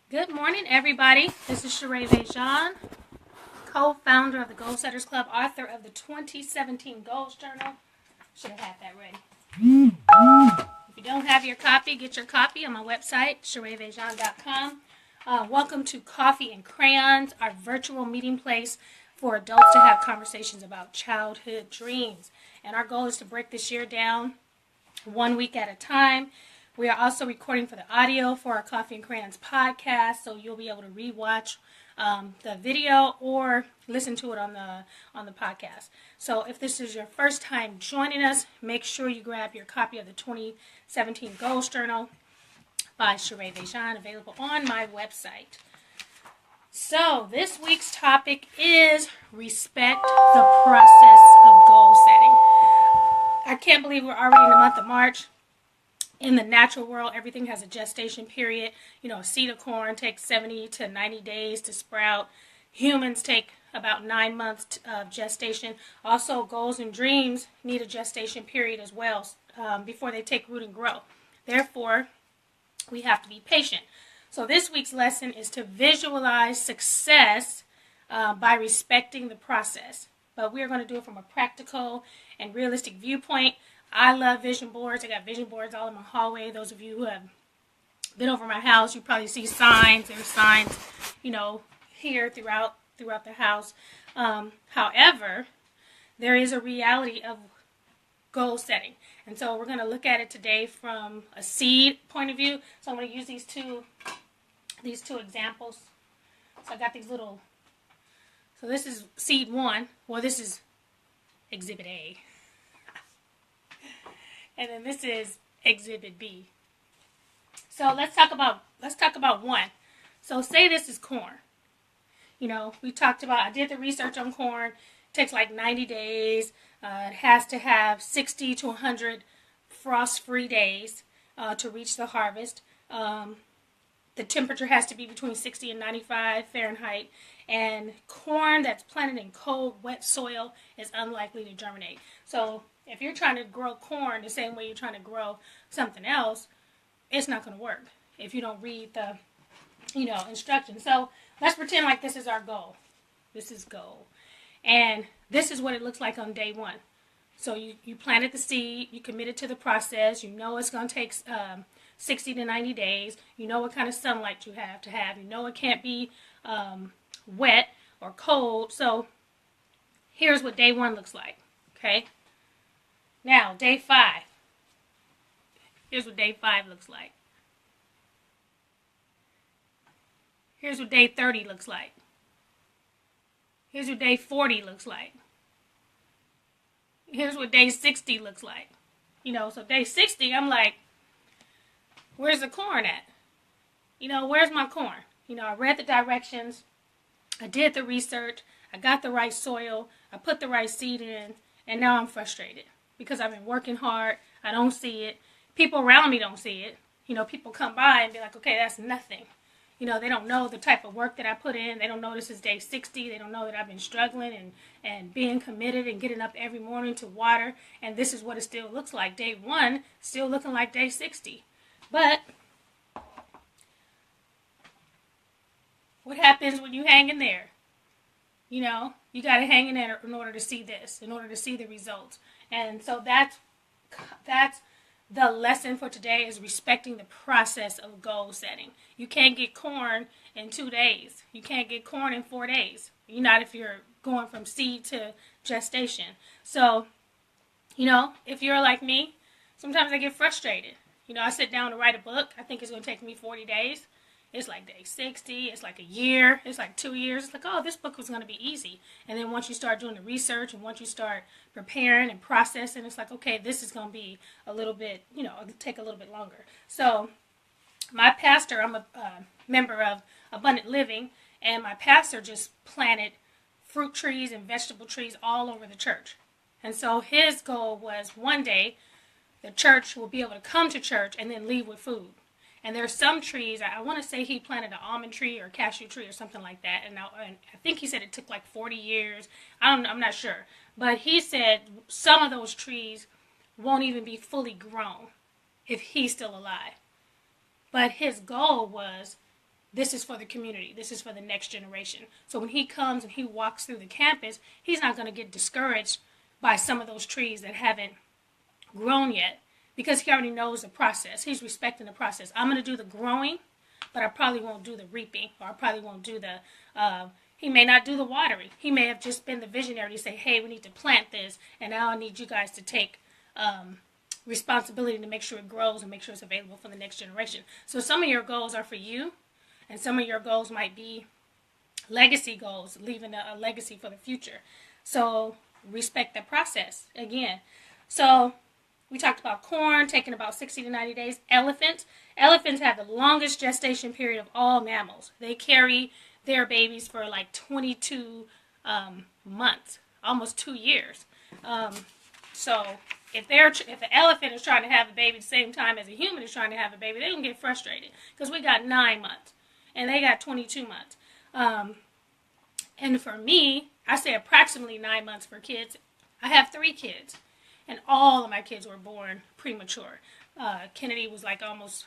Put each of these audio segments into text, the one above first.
Good morning, everybody. This is Sheree Vejan, co-founder of the Goal Setters Club, author of the 2017 Goals Journal. Should have had that ready. If you don't have your copy, get your copy on my website, ShereeVejan.com. Welcome to Coffee and Crayons, our virtual meeting place for adults to have conversations about childhood dreams. And our goal is to break this year down 1 week at a time. We are also recording for the audio for our Coffee and Crayons podcast, so you'll be able to rewatch the video or listen to it on the podcast. So if this is your first time joining us, make sure you grab your copy of the 2017 Goals Journal by Sheree Vejan, available on my website. So this week's topic is respect the process of goal setting. I can't believe we're already in the month of March. In the natural world, everything has a gestation period. You know, a seed of corn takes 70 to 90 days to sprout. Humans take about 9 months of gestation. Also, goals and dreams need a gestation period as well before they take root and grow. Therefore, we have to be patient. So this week's lesson is to visualize success by respecting the process. But we're going to do it from a practical and realistic viewpoint. I love vision boards. I got vision boards all in my hallway. Those of you who have been over my house, you probably see signs. There's signs, here throughout the house. However, there is a reality of goal setting. And so we're going to look at it today from a seed point of view. So I'm going to use these two examples. So I got these little, so this is seed 1. Well, this is exhibit A. And then this is exhibit B. So let's talk about 1. So say this is corn. We talked about, I did the research on corn. It takes like 90 days. It has to have 60 to 100 frost-free days to reach the harvest. The temperature has to be between 60 and 95 Fahrenheit. And corn that's planted in cold, wet soil is unlikely to germinate. So if you're trying to grow corn the same way you're trying to grow something else, it's not going to work if you don't read the, instructions. So let's pretend like this is our goal. This is goal. And this is what it looks like on day 1. So you planted the seed, you committed to the process, you know it's going to take 60 to 90 days, you know what kind of sunlight you have to have, you know it can't be wet or cold. So here's what day 1 looks like, okay? Now, day 5. Here's what day 5 looks like. Here's what day 30 looks like. Here's what day 40 looks like. Here's what day 60 looks like. So day 60, I'm like, where's the corn at? Where's my corn? I read the directions. I did the research. I got the right soil. I put the right seed in. And now I'm frustrated because I've been working hard. I don't see it. People around me don't see it. People come by and be like, okay, that's nothing. They don't know the type of work that I put in. They don't know this is day 60. They don't know that I've been struggling and being committed and getting up every morning to water. And this is what it still looks like. Day 1 still looking like day 60. But what happens when you hang in there? You got to hang in there in order to see this, in order to see the results. And so that's the lesson for today, is respecting the process of goal setting. You can't get corn in 2 days. You can't get corn in 4 days. Not if you're going from seed to gestation. So, if you're like me, sometimes I get frustrated. I sit down to write a book. I think it's going to take me 40 days. It's like day 60. It's like a year. It's like 2 years. It's like, oh, this book was going to be easy. And then once you start doing the research and once you start preparing and processing, it's like, okay, this is going to be a little bit, it'll take a little bit longer. So my pastor, I'm a member of Abundant Living, and my pastor just planted fruit trees and vegetable trees all over the church. And so his goal was one day the church will be able to come to church and then leave with food. And there's some trees, I want to say he planted an almond tree or a cashew tree or something like that. And I think he said it took like 40 years. I'm not sure. But he said some of those trees won't even be fully grown if he's still alive. But his goal was this is for the community. This is for the next generation. So when he comes and he walks through the campus, he's not going to get discouraged by some of those trees that haven't grown yet, because he already knows the process. He's respecting the process. I'm going to do the growing, but I probably won't do the reaping, or I probably won't do the, he may not do the watering. He may have just been the visionary to say, hey, we need to plant this, and now I need you guys to take responsibility to make sure it grows and make sure it's available for the next generation. So some of your goals are for you, and some of your goals might be legacy goals, leaving a legacy for the future. So respect the process again. So we talked about corn taking about 60 to 90 days. Elephants have the longest gestation period of all mammals. They carry their babies for like 22 months, almost 2 years. So if the elephant is trying to have a baby at the same time as a human is trying to have a baby, they're going to get frustrated, because we got 9 months and they got 22 months. And for me, I say approximately 9 months for kids. I have 3 kids, and all of my kids were born premature. Kennedy was like almost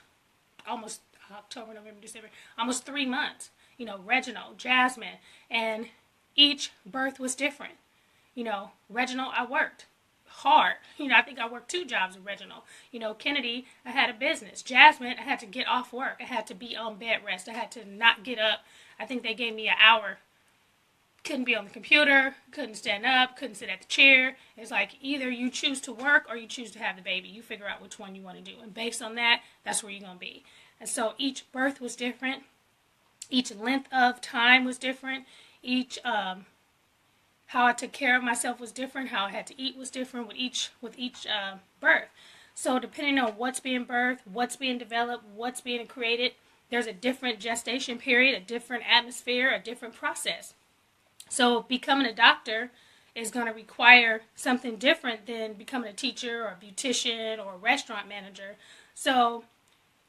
October, November, December, almost 3 months. You know, Reginald, Jasmine, and each birth was different. You know, Reginald, I worked hard. You know, I think I worked 2 jobs with Reginald. You know, Kennedy, I had a business. Jasmine, I had to get off work. I had to be on bed rest. I had to not get up. I think they gave me an hour. Couldn't be on the computer, couldn't stand up, couldn't sit at the chair. It's like either you choose to work or you choose to have the baby. You figure out which one you want to do. And based on that, that's where you're going to be. And so each birth was different. Each length of time was different. Each how I took care of myself was different. How I had to eat was different with each birth. So depending on what's being birthed, what's being developed, what's being created, there's a different gestation period, a different atmosphere, a different process. So becoming a doctor is going to require something different than becoming a teacher or a beautician or a restaurant manager. So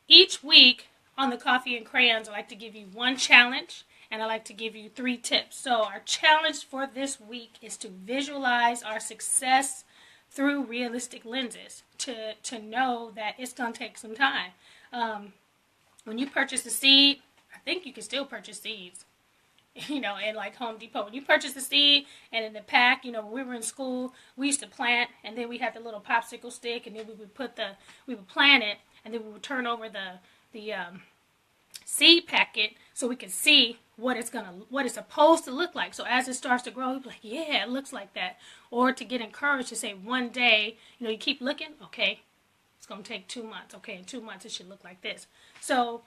each week on the Coffee and Crayons, I like to give you 1 challenge, and I like to give you 3 tips. So our challenge for this week is to visualize our success through realistic lenses, to know that it's going to take some time. When you purchase a seed, I think you can still purchase seeds. You know, in like Home Depot, when you purchase the seed and in the pack, you know, when we were in school, we used to plant, and then we had the little popsicle stick, and then we would plant it, and then we would turn over the seed packet so we could see what it's supposed to look like. So as it starts to grow, we'd be like, yeah, it looks like that. Or to get encouraged to say one day, you know, you keep looking, okay, it's going to take 2 months. Okay, in 2 months it should look like this. So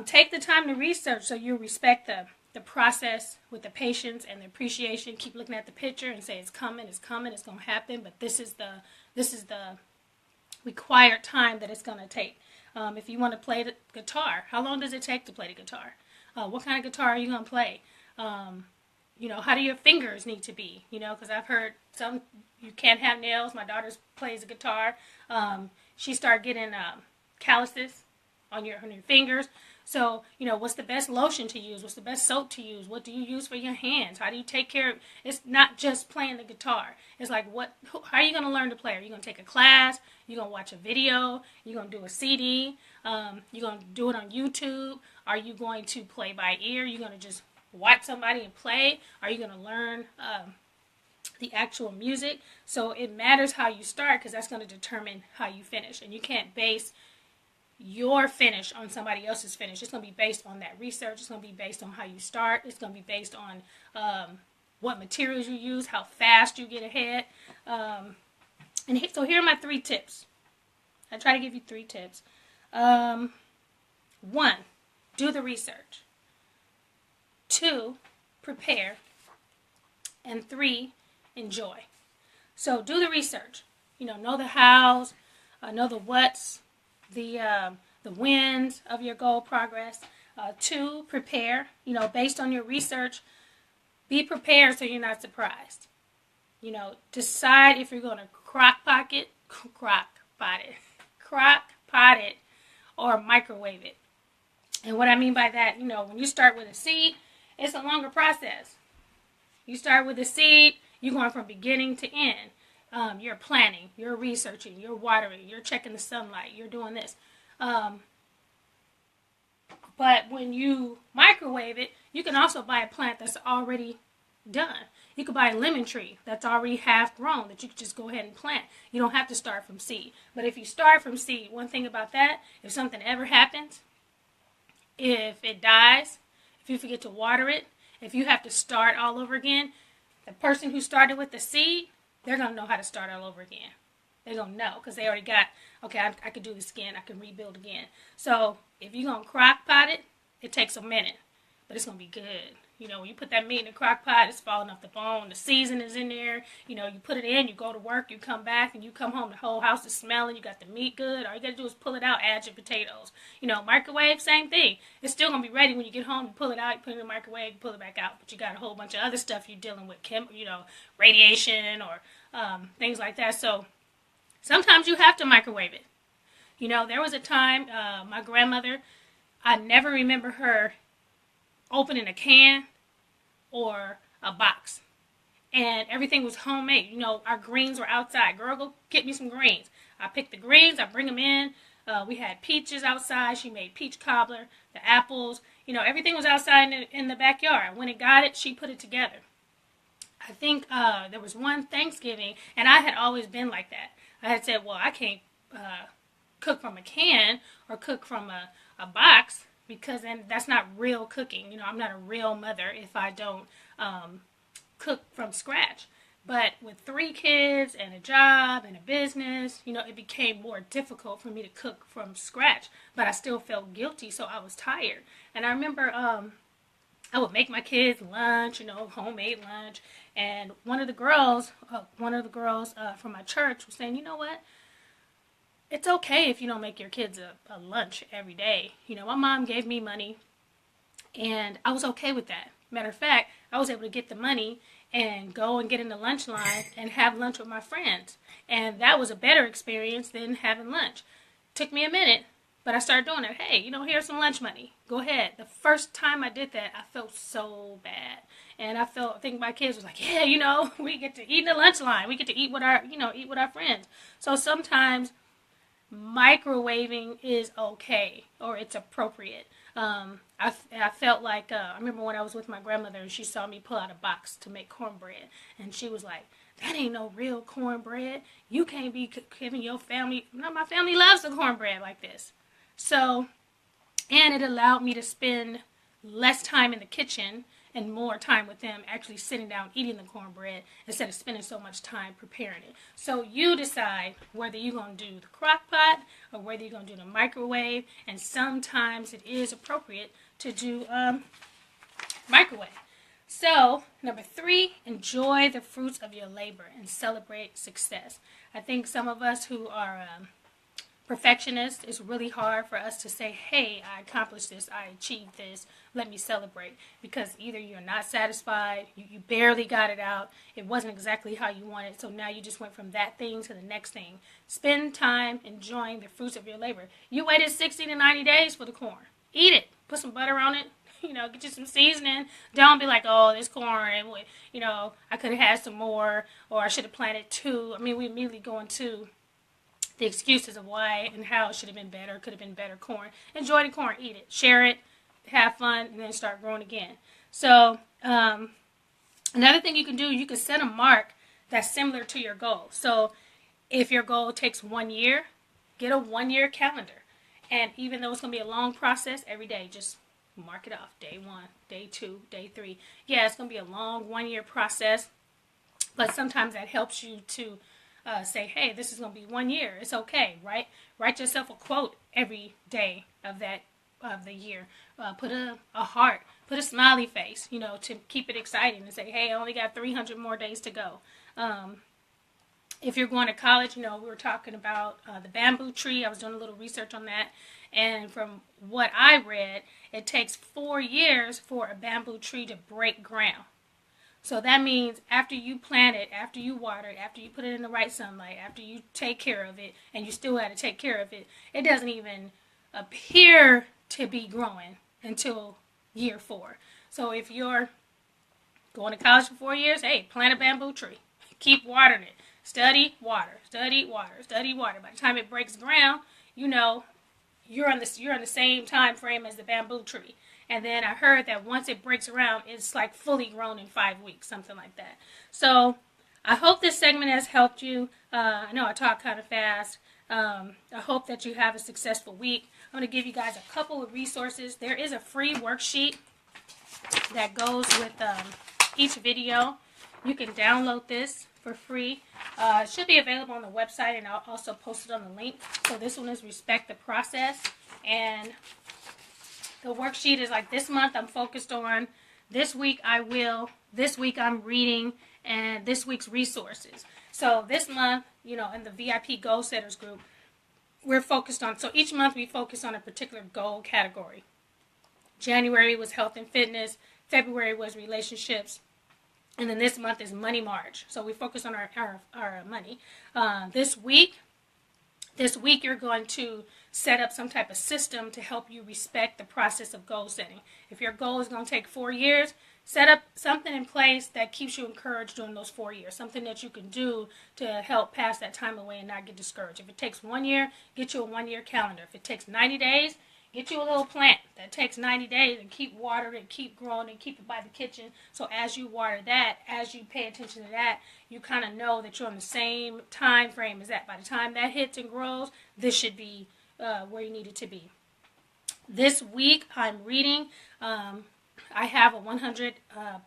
take the time to research so you respect the process with the patience and the appreciation. Keep looking at the picture and say it's coming, it's going to happen, but this is the required time that it's going to take. If you want to play the guitar, how long does it take to play the guitar? What kind of guitar are you going to play? You know, how do your fingers need to be? You know, because I've heard some, you can't have nails. My daughter plays the guitar. She started getting calluses on your fingers. So, you know, what's the best lotion to use? What's the best soap to use? What do you use for your hands? How do you take care of it? It's not just playing the guitar. It's like, how are you going to learn to play? Are you going to take a class? You're going to watch a video? You're going to do a CD? You're going to do it on YouTube? Are you going to play by ear? You're going to just watch somebody and play? Are you going to learn the actual music? So it matters how you start, because that's going to determine how you finish. And you can't base your finish on somebody else's finish. It's going to be based on that research. It's going to be based on how you start. It's going to be based on what materials you use, how fast you get ahead. So here are my 3 tips. I try to give you 3 tips. 1, do the research. 2, prepare. And 3, enjoy. So do the research. You know the hows, know the whats, the wins of your goal progress. 2, prepare. You know, based on your research, be prepared so you're not surprised. You know, decide if you're going to crock pot it, or microwave it. And what I mean by that, you know, when you start with a seed, it's a longer process. You start with a seed, you're going from beginning to end. You're planning, you're researching, you're watering, you're checking the sunlight, you're doing this. But when you microwave it, you can also buy a plant that's already done. You could buy a lemon tree that's already half grown that you could just go ahead and plant. You don't have to start from seed. But if you start from seed, one thing about that, if something ever happens, if it dies, if you forget to water it, if you have to start all over again, the person who started with the seed, they're going to know how to start all over again. They're going to know because they already got, okay, I can do this again. I can rebuild again. So if you're going to crock pot it, it takes a minute, but it's going to be good. You know, when you put that meat in the crock pot, it's falling off the bone. The season is in there. You know, you put it in, you go to work, you come back, and you come home, the whole house is smelling. You got the meat good. All you got to do is pull it out, add your potatoes. You know, microwave, same thing. It's still going to be ready when you get home. You pull it out, you put it in the microwave, you pull it back out. But you got a whole bunch of other stuff you're dealing with, radiation or things like that. So sometimes you have to microwave it. You know, there was a time, my grandmother, I never remember her opening a can or a box, and everything was homemade. You know, our greens were outside. Girl, go get me some greens. I pick the greens, I bring them in. We had peaches outside. She made peach cobbler, the apples. You know, everything was outside in the backyard. When it got it, she put it together. I think there was one Thanksgiving, and I had always been like that. I had said, well, I can't cook from a can or cook from a box, because then that's not real cooking. You know, I'm not a real mother if I don't cook from scratch. But with 3 kids and a job and a business, you know, it became more difficult for me to cook from scratch. But I still felt guilty, so I was tired. And I remember I would make my kids lunch, you know, homemade lunch. And one of the girls from my church was saying, you know what? It's okay if you don't make your kids a lunch every day. You know, my mom gave me money, and I was okay with that. Matter of fact, I was able to get the money and go and get in the lunch line and have lunch with my friends. And that was a better experience than having lunch. Took me a minute, but I started doing it. Hey, you know, here's some lunch money. Go ahead. The first time I did that, I felt so bad. And I think my kids was like, yeah, you know, we get to eat in the lunch line. We get to eat with our friends. So sometimes microwaving is okay, or it's appropriate. I felt like I remember when I was with my grandmother and she saw me pull out a box to make cornbread, and she was like, that ain't no real cornbread. You can't be giving your family. No, my family loves the cornbread like this. So, and it allowed me to spend less time in the kitchen and more time with them actually sitting down eating the cornbread instead of spending so much time preparing it. So you decide whether you're going to do the crock pot or whether you're going to do the microwave, and sometimes it is appropriate to do microwave. So, number 3, enjoy the fruits of your labor and celebrate success. I think some of us who are perfectionists, it's really hard for us to say, hey, I accomplished this, I achieved this, let me celebrate. Because either you're not satisfied, you barely got it out, it wasn't exactly how you wanted, so now you just went from that thing to the next thing. Spend time enjoying the fruits of your labor. You waited 60 to 90 days for the corn. Eat it. Put some butter on it. You know, get you some seasoning. Don't be like, oh, this corn, you know, I could have had some more, or I should have planted 2. I mean, we immediately go into the excuses of why and how it should have been better, could have been better corn. Enjoy the corn, eat it, share it, have fun, and then start growing again. So another thing you can do, you can set a mark that's similar to your goal. So if your goal takes 1 year, get a 1-year calendar. And even though it's going to be a long process, every day, just mark it off. Day 1, day 2, day 3. Yeah, it's going to be a long 1-year process, but sometimes that helps you to say, hey, this is going to be 1 year. It's okay, right? Write yourself a quote every day of the year. Put a heart, put a smiley face, you know, to keep it exciting and say, hey, I only got 300 more days to go. If you're going to college, you know, we were talking about the bamboo tree. I was doing a little research on that. And from what I read, it takes 4 years for a bamboo tree to break ground. So that means after you plant it, after you water it, after you put it in the right sunlight, after you take care of it, and you still have to take care of it, it doesn't even appear to be growing until year 4. So if you're going to college for 4 years, hey, plant a bamboo tree. Keep watering it. Study, water, study, water, study, water. By the time it breaks ground, you know, you're on the same time frame as the bamboo tree. And then I heard that once it breaks around, it's like fully grown in 5 weeks, something like that. So I hope this segment has helped you. I know I talk kind of fast. I hope that you have a successful week. I'm going to give you guys a couple of resources. There is a free worksheet that goes with each video. You can download this for free. It should be available on the website, and I'll also post it on the link. So this one is Respect the Process. And the worksheet is like, this month I'm focused on, this week I'm reading, and this week's resources. So this month, in the VIP Goal Setters group, we're focused on, so each month we focus on a particular goal category. January was health and fitness, February was relationships, and then this month is Money March. So we focus on our money. This week you're going to set up some type of system to help you respect the process of goal setting. If your goal is going to take 4 years, set up something in place that keeps you encouraged during those 4 years. Something that you can do to help pass that time away and not get discouraged. If it takes 1 year, get you a 1-year calendar. If it takes 90 days, get you a little plant that takes 90 days and keep watering and keep growing and keep it by the kitchen. So as you water that, as you pay attention to that, you kind of know that you're on the same time frame as that. By the time that hits and grows, this should be where you need it to be. This week I'm reading. I have a 100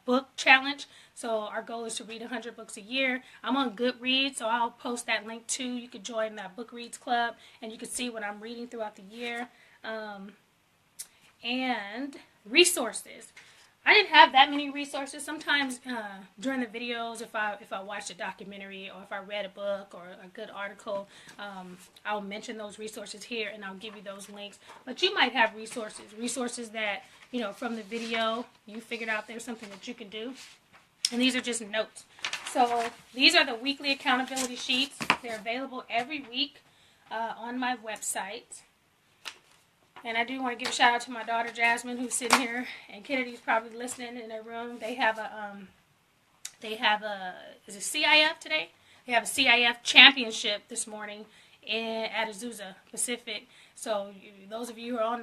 book challenge. So our goal is to read 100 books a year. I'm on Goodreads, so I'll post that link too. You could join that Book Reads Club, and you can see what I'm reading throughout the year. And resources. I didn't have that many resources. Sometimes during the videos, if I watched a documentary or if I read a book or a good article, I'll mention those resources here and I'll give you those links. But you might have resources that, from the video, you figured out there's something that you can do. And these are just notes. So these are the weekly accountability sheets. They're available every week on my website. And I do want to give a shout out to my daughter Jasmine, who's sitting here, and Kennedy's probably listening in their room. They have is it CIF today? They have a CIF championship this morning at Azusa Pacific. So those of you who are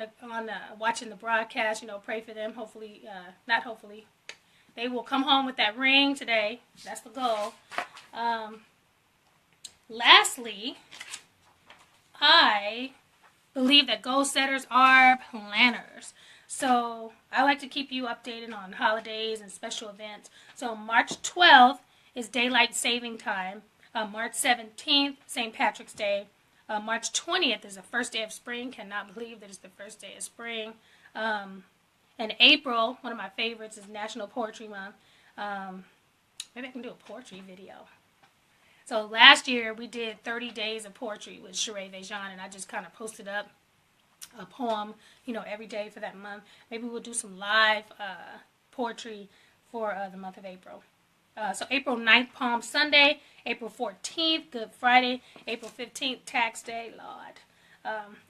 watching the broadcast, pray for them. Hopefully, not hopefully, they will come home with that ring today. That's the goal. Lastly, I believe that goal setters are planners. So I like to keep you updated on holidays and special events. So March 12th is Daylight Saving Time. March 17th, St. Patrick's Day. March 20th is the first day of spring. Cannot believe that it's the first day of spring. And April, one of my favorites, is National Poetry Month. Maybe I can do a poetry video. So last year we did 30 days of poetry with Sheree Vejan, and I just kind of posted up a poem, every day for that month. Maybe we'll do some live poetry for the month of April. So April 9th, Palm Sunday. April 14th, Good Friday. April 15th, Tax Day, Lord.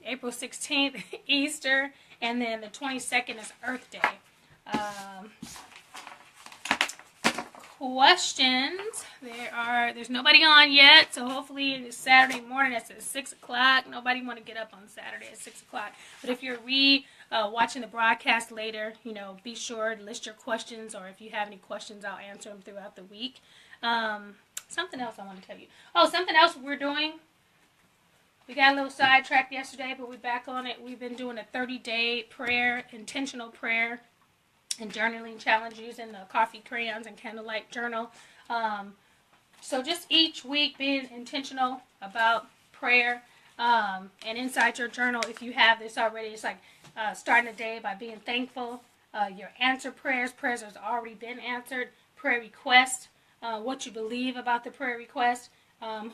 April 16th, Easter. And then the 22nd is Earth Day. Questions. There's nobody on yet, so hopefully it's Saturday morning. That's at 6 o'clock. Nobody want to get up on Saturday at 6 o'clock. But if you're watching the broadcast later, be sure to list your questions, or if you have any questions, I'll answer them throughout the week. Something else I want to tell you. Oh, something else we're doing. We got a little sidetracked yesterday, but we're back on it. We've been doing a 30-day prayer, intentional prayer, and journaling challenge using the coffee crayons and candlelight journal. So just each week being intentional about prayer, and inside your journal, if you have this already, it's like starting a day by being thankful. Your answer prayers has already been answered. Prayer request, what you believe about the prayer request,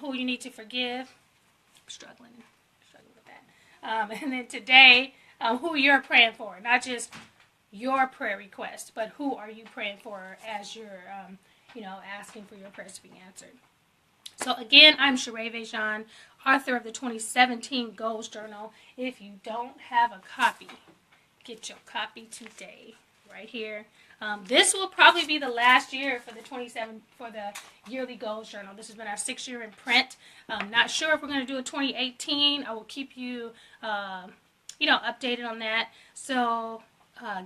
who you need to forgive. I'm struggling with that. And then today, who you're praying for, not just your prayer request, but who are you praying for as you're, asking for your prayers to be answered. So again, I'm Sheree Vejan, author of the 2017 Goals Journal. If you don't have a copy, get your copy today, right here. This will probably be the last year for the yearly Goals Journal. This has been our 6th year in print. Not sure if we're going to do a 2018. I will keep you updated on that. So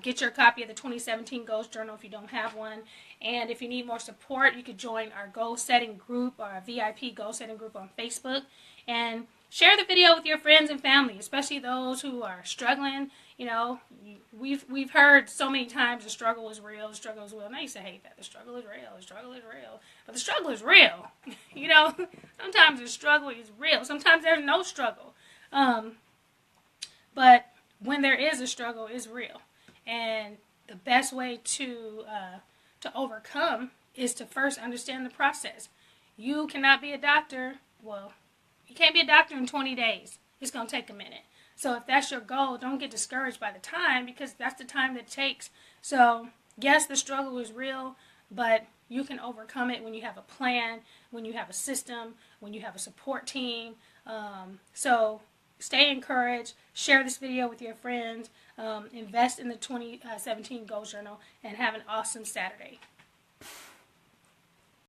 get your copy of the 2017 Goals Journal if you don't have one. And if you need more support, you could join our goal setting group, our VIP goal setting group on Facebook. And share the video with your friends and family, especially those who are struggling. We've heard so many times the struggle is real, the struggle is real. And I used to hate that. The struggle is real, the struggle is real. But the struggle is real. Sometimes the struggle is real. Sometimes there's no struggle. But when there is a struggle, it's real. And the best way to overcome is to first understand the process. You cannot be a doctor. Well, you can't be a doctor in 20 days. It's going to take a minute. So if that's your goal, don't get discouraged by the time, because that's the time that it takes. So yes, the struggle is real, but you can overcome it when you have a plan, when you have a system, when you have a support team. So stay encouraged. Share this video with your friends. Invest in the 2017 Goals Journal, and have an awesome Saturday.